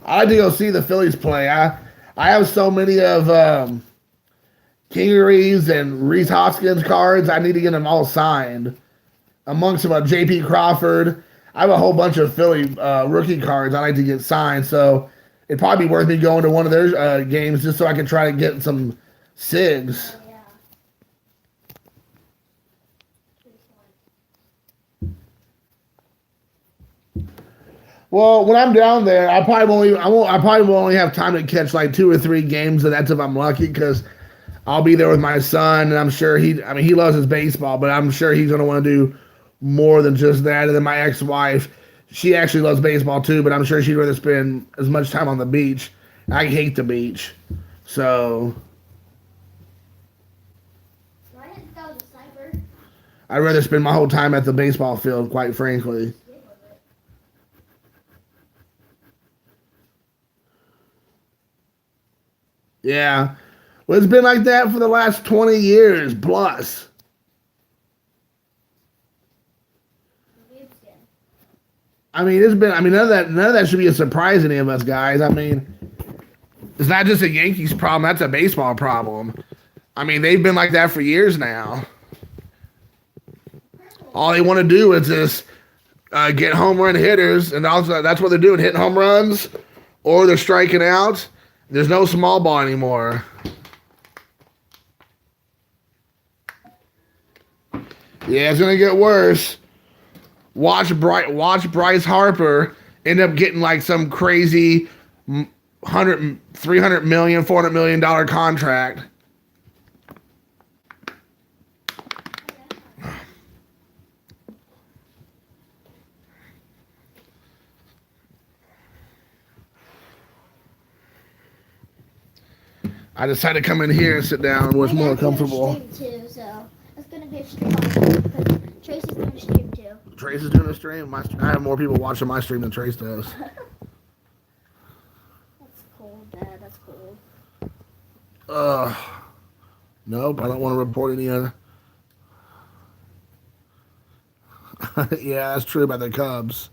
I like to go see the Phillies play. I have so many of Kingery's and Reese Hoskins cards. I need to get them all signed. Amongst them, J.P. Crawford. I have a whole bunch of Philly rookie cards I like to get signed. So it'd probably be worth me going to one of their games just so I can try to get some SIGs.
Oh, yeah.
Well, when I'm down there, I probably will only have time to catch like 2 or 3 games, and that's if I'm lucky, because I'll be there with my son, and I'm sure he loves his baseball, but I'm sure he's gonna want to do more than just that. And then my ex-wife, she actually loves baseball too, but I'm sure she'd rather spend as much time on the beach. I hate the beach, so
Why didn't go to cyber?
I'd rather spend my whole time at the baseball field, quite frankly. Yeah. Well, it's been like that for the last 20 years plus. I mean, none of that should be a surprise to any of us guys. I mean, it's not just a Yankees problem, that's a baseball problem. I mean, they've been like that for years now. All they want to do is just get home run hitters, and also that's what they're doing, hitting home runs, or they're striking out. There's no small ball anymore. Yeah, it's gonna get worse. Watch Bryce Harper end up getting like some crazy 300 million, $400 million contract. I decided to come in here and sit down where it's more comfortable.
Stream too, so it's gonna be a stream because Tracy's gonna stream too.
Trace is doing a stream. I have more people watching my stream than Trace does.
That's cool, Dad. That's cool.
Nope, I don't want to report any other. Yeah, that's true about the Cubs.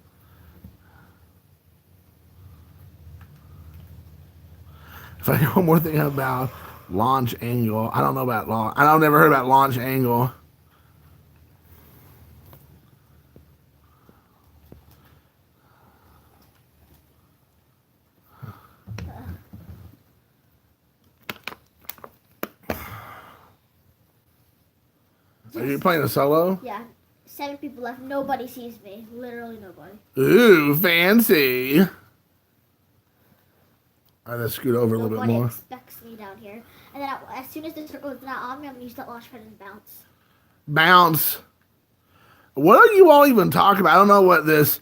If I know one more thing about launch angle, I don't know about launch. I don't never heard about launch angle. Are you playing a solo?
Yeah. 7 people left. Nobody sees me. Literally nobody.
Ooh, fancy. I just scoot over a little bit
Nobody
more.
expects me down here. And then as soon as the circle is not on me, I'm gonna use that launch pad and bounce.
Bounce. What are you all even talking about? I don't know what this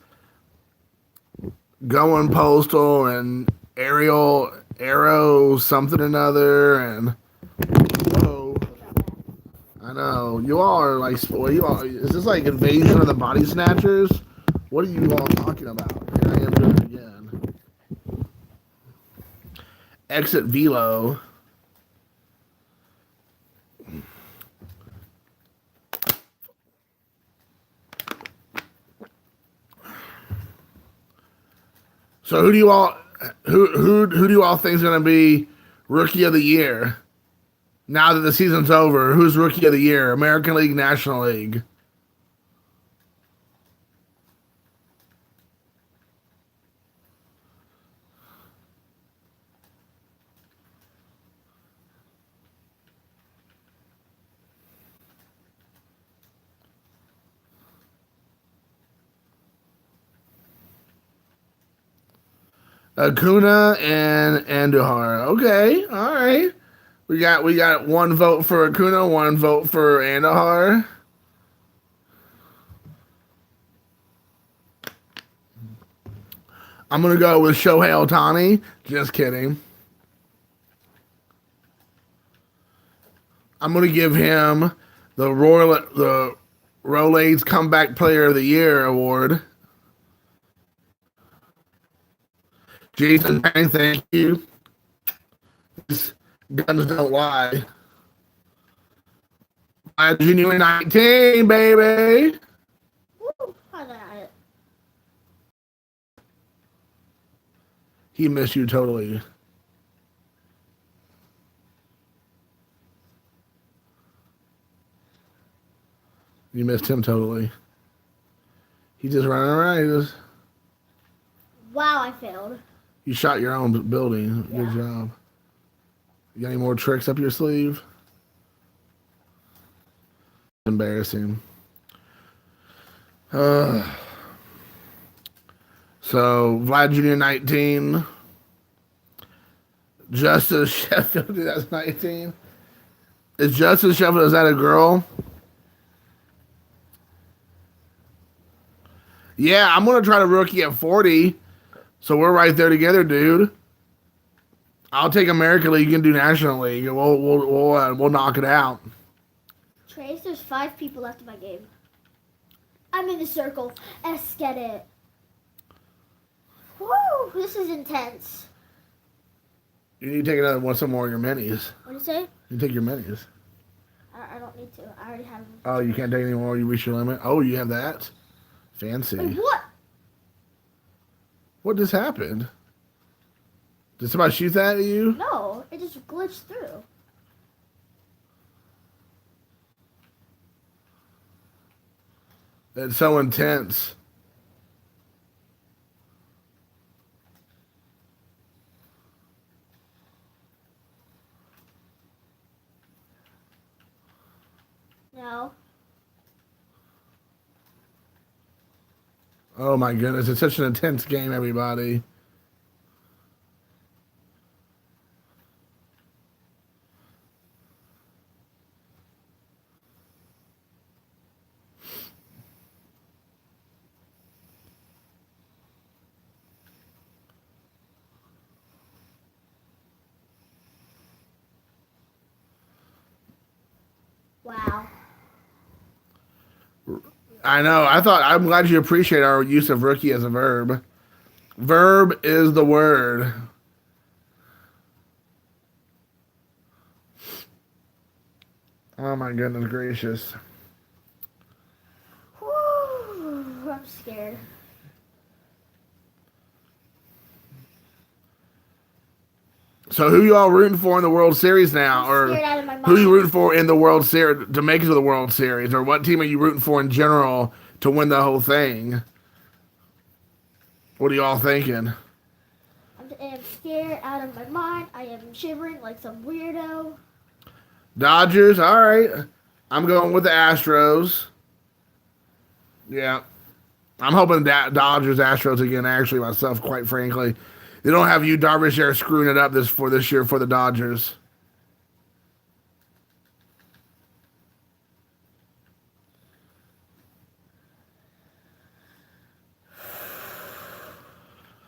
going postal and aerial arrow something or another and whoa. I know. You all are like, what you all, is this like Invasion of the Body Snatchers? What are you all talking about? Here I am doing it again. Exit velo. So who do you all think is going to be rookie of the year? Now that the season's over, who's rookie of the year? American League, National League? Acuna and Andujar. Okay, all right. We got 1 vote for Acuna, 1 vote for Andujar. I'm gonna go with Shohei Ohtani. Just kidding. I'm gonna give him the Rolaids Comeback Player of the Year award. Jason, thank you. Guns don't lie. Genuine 19, baby.
Woo! How's that?
He missed you totally. You missed him totally. He just running around. He just,
Wow, I failed.
you shot your own building. Good
Yeah.
job. You got any more tricks up your sleeve? Embarrassing. So Vlad Jr. 19. Justice Sheffield, dude, that's 19. Is Justice Sheffield, is that a girl? Yeah, I'm gonna try to rookie at 40. So we're right there together, dude. I'll take American League. You can do National League. We'll knock it out.
Trace, there's 5 people left in my game. I'm in the circle. Let's get it. Woo! This is intense.
You need to take another one, some more of your minis.
What do you say?
You take your minis.
I don't need to. I already have them.
Oh, you can't take any more. You reach your limit. Oh, you have that. Fancy.
Wait, what?
What just happened? Did somebody shoot that at you?
No, it just glitched through.
It's so intense.
No.
Oh my goodness, it's such an intense game, everybody.
Wow.
I know. I'm glad you appreciate our use of rookie as a verb. Verb is the word. Oh my goodness gracious.
Whew, I'm scared.
So who you all rooting for in the World Series now?
I'm
Or
scared out of my
who you
mind.
rooting for in the World Series to make it to the World Series? Or what team are you rooting for in general to win the whole thing? What are you all thinking?
I am scared out of my mind. I am shivering like some weirdo.
Dodgers, all right. I'm going with the Astros. Yeah. I'm hoping that Dodgers, Astros again, actually, myself, quite frankly. They don't have you, Darvish, there screwing it up this year for the Dodgers.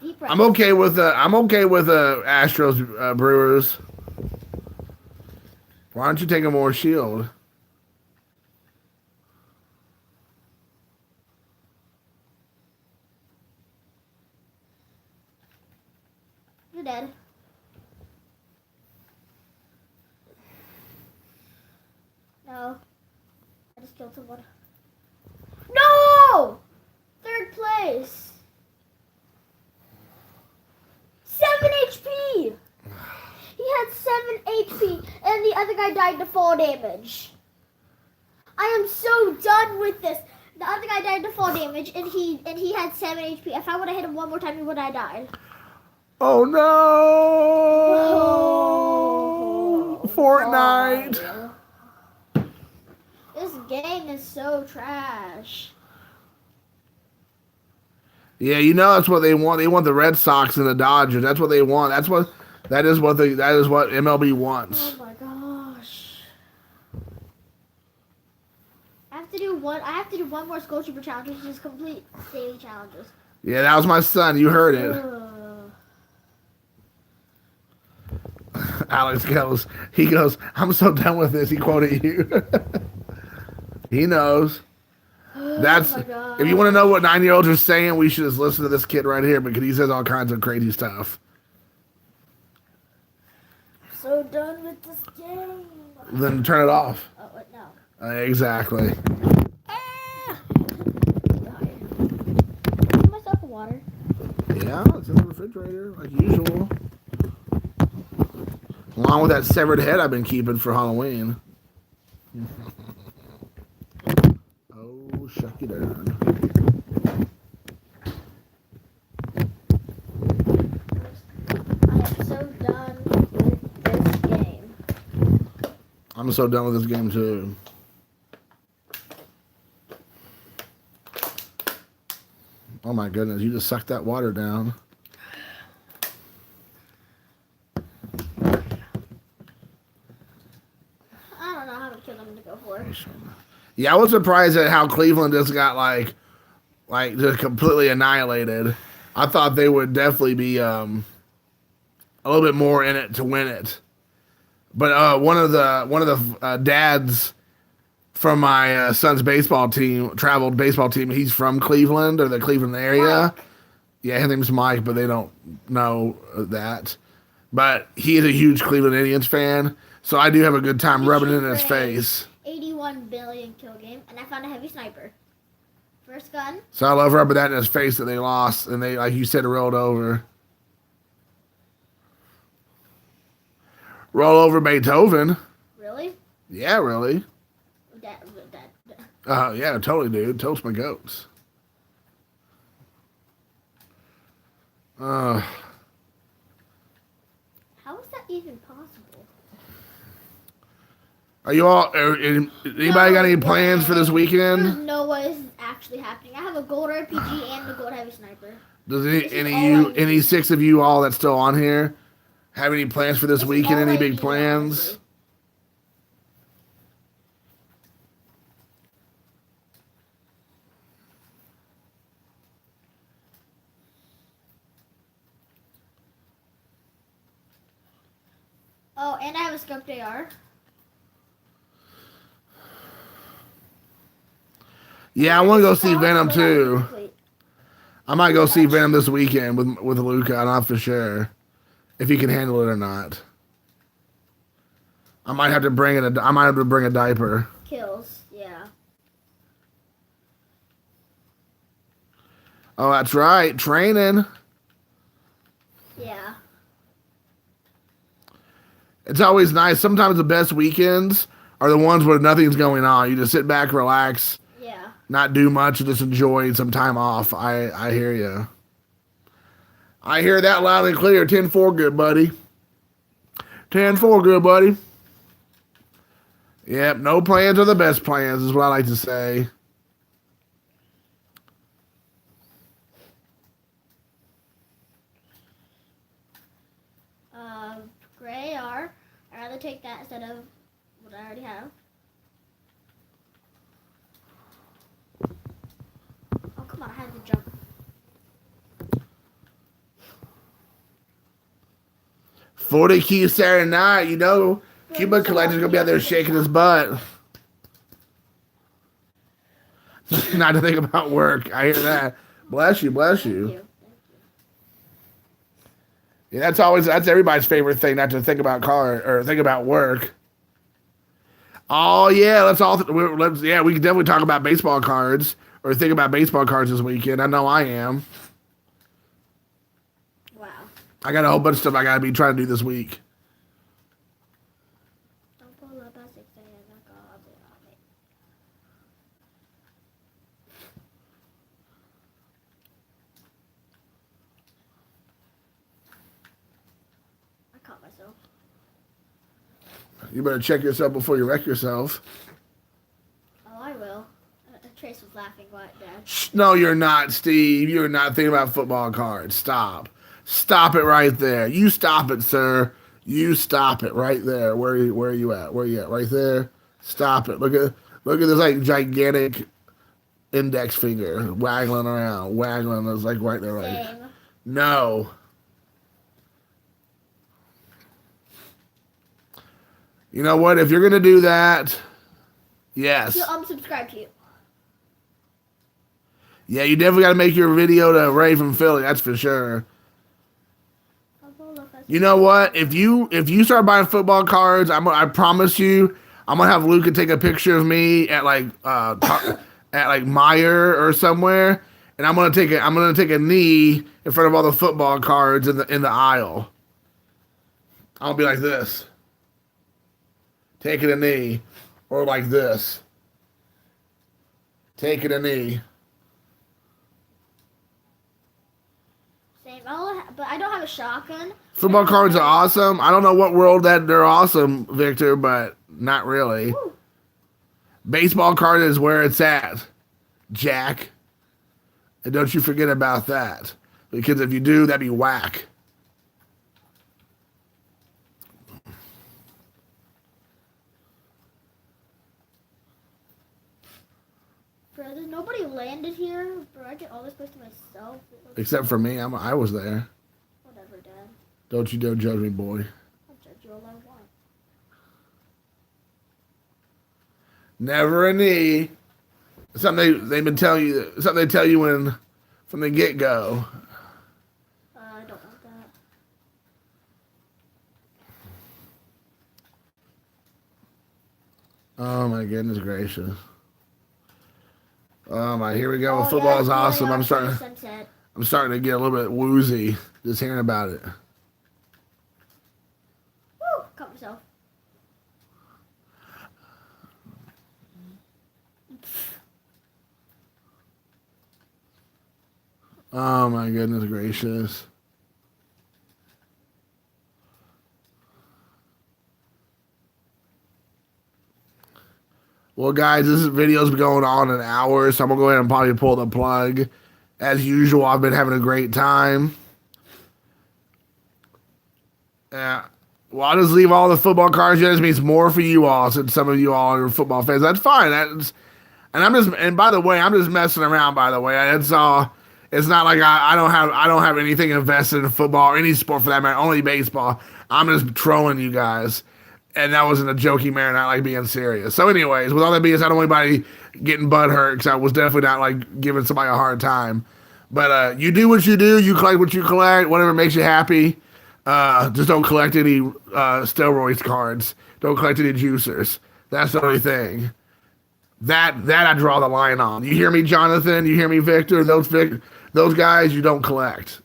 Deep breath.
I'm okay with Astros Brewers. Why don't you take a more shield?
You're dead. No. I just killed someone. No! 3rd place. 7 HP. He had 7 HP, and the other guy died to fall damage. I am so done with this. The other guy died to fall damage, and he had 7 HP. If I would have hit him one more time, he would have died.
Oh no! Fortnite.
God. This game is so trash.
Yeah, you know that's what they want. They want the Red Sox and the Dodgers. That's what they want. That is what MLB wants.
Oh my gosh. I have to do one more Skull Trooper challenge, which is complete daily challenges.
Yeah, that was my son. You heard it.
Ugh.
Alex goes, I'm so done with this. He quoted you. He knows. That's
Oh my God.
if you want to know what 9-year-olds are saying, we should just listen to this kid right here because he says all kinds of crazy stuff.
So done with this game.
Then turn it off.
Oh wait, no.
Exactly.
Give myself a water.
Yeah, it's in the refrigerator. refrigerator, like usual. Along with that severed head I've been keeping for Halloween. Oh, shucky darn.
I am so done with this game.
I'm so done with this game, too. Oh my goodness, you just sucked that water down.
I don't know how many kills I'm going to go for.
Yeah, I was surprised at how Cleveland just got like just completely annihilated. I thought they would definitely be a little bit more in it to win it. But one of the dads from my son's traveled baseball team. He's from Cleveland or the Cleveland area.
Mike.
Yeah, his name's Mike, but they don't know that. But he is a huge Cleveland Indians fan, so I do have a good time rubbing it in his face.
81 billion kill game, and I found a heavy sniper. First gun.
So I love rubbing that in his face that they lost, and they, like you said, rolled over. Roll over Beethoven.
Really?
Yeah, really.
That.
Yeah, totally, dude. Toast my goats.
How is that even possible?
Are you all? Anybody got any plans for this
There's
weekend?
no way this is actually happening. I have a gold RPG and a gold heavy sniper.
Does
This is
any six of you all that's still on here have any plans for this weekend?
all
Any
I
big
need,
plans?
honestly. Oh, and I have a scoped AR.
Yeah, I want to go see Venom
But
too.
complete.
I might go see Venom this weekend with Luca. I'm not for sure if he can handle it or not. I might have to bring a diaper.
Kills, yeah.
Oh, that's right, training.
Yeah.
It's always nice. Sometimes the best weekends are the ones where nothing's going on. You just sit back, relax,
Yeah.
not do much, and just enjoy some time off. I hear you. I hear that loud and clear. 10-4, good buddy. 10-4, good buddy. Yep, no plans are the best plans, is what I like to say.
Gray AR. I'd rather take that instead of what I already have. Oh, come on, I had to jump.
$40 keys Saturday night, you know. Cuba Collector's gonna be out there shaking his butt. Not to think about work. I hear that. Bless you, bless
Thank
you.
you.
Yeah, that's everybody's favorite thing, not to think about think about work. Oh yeah, we can definitely talk about baseball cards or think about baseball cards this weekend. I know I am.
Wow.
I got a whole bunch of stuff I gotta be trying to do this week.
Don't pull up at 6 a.m. I'll be on it. I caught myself.
You better check yourself before you wreck yourself.
Oh, I will. Trace was laughing. What, Dad?
Shh, no, you're not, Steve. You're not thinking about football cards. Stop. Stop it right there. You stop it, sir. You stop it right there. Where are you at? Where are you at? Right there. Stop it. Look at this like gigantic index finger waggling around. Waggling is like right there, right.
Same.
No. You know what? If you're gonna do that, yes.
You'll unsubscribe to you.
Yeah, you definitely got to make your video to Ray from Philly. That's for sure. You know what? If you start buying football cards, I promise you, I'm gonna have Luca take a picture of me at like Meyer or somewhere, and I'm gonna take a knee in front of all the football cards in the aisle. I'll be like this, taking a knee, or like this, taking a knee.
Same. But I don't have a shotgun.
Football cards are awesome. I don't know what world that they're awesome, Victor, but not really.
Woo.
Baseball card is where it's at, Jack. And don't you forget about that. Because if you do, that'd be whack.
Bro, there's nobody landed here. Bro, I get all this place to myself.
Except for me. I was there.
Whatever, Dad.
Don't you dare judge me, boy.
I'll judge you all I want.
Never a knee. Something they've been telling you. Something they tell you when from the get go.
I don't want that.
Oh my goodness gracious. Oh my, here we go.
Oh,
Football
yeah,
is awesome.
yeah,
I'm starting
sunset.
to get a little bit woozy just hearing about it.
Woo! Caught myself.
Oh my goodness gracious. Well, guys, this video's been going on an hour, so I'm going to go ahead and probably pull the plug. As usual, I've been having a great time. Yeah. Well, I'll just leave all the football cards here. This means more for you all, since some of you all are football fans. That's fine. And by the way, I'm just messing around, by the way. It's not like I don't have anything invested in football or any sport for that matter, only baseball. I'm just trolling you guys. And that wasn't a jokey manner, not like being serious. So anyways, with all that being said, I don't want anybody getting butthurt, because I was definitely not like giving somebody a hard time. But you do what you do, you collect what you collect, whatever makes you happy. Just don't collect any steroids cards. Don't collect any juicers. That's the only thing. That I draw the line on. You hear me, Jonathan? You hear me, Victor? Those guys you don't collect.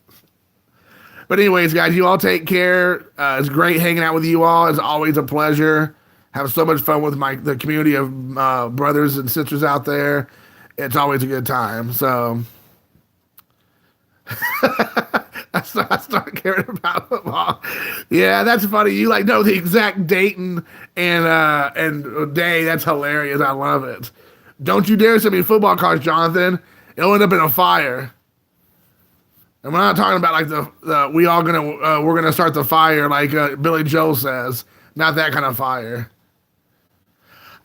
But anyways, guys, you all take care. It's great hanging out with you all. It's always a pleasure. Have so much fun with the community of brothers and sisters out there. It's always a good time. So I start caring about football. Yeah, that's funny. You like know the exact date and day. That's hilarious. I love it. Don't you dare send me football cards, Jonathan. It'll end up in a fire. And we're not talking about like we're gonna start the fire like Billy Joel says. Not that kind of fire.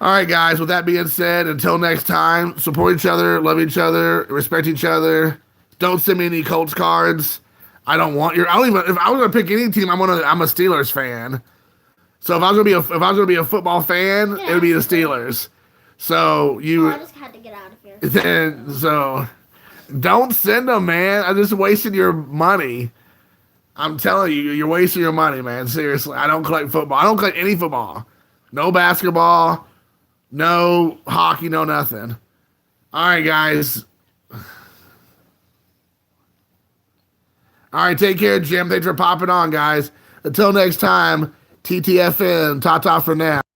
All right, guys. With that being said, until next time, support each other, love each other, respect each other. Don't send me any Colts cards. I don't want your. If I was gonna pick any team, I'm a Steelers fan. So if I was gonna be a football fan, it would be the Steelers. So
I just had to get out of here.
So. Don't send them, man. I just wasted your money. I'm telling you, you're wasting your money, man. Seriously, I don't collect football. I don't collect any football. No basketball, no hockey, no nothing. All right, guys. All right, take care, Jim. Thanks for popping on, guys. Until next time, TTFN. Ta-ta for now.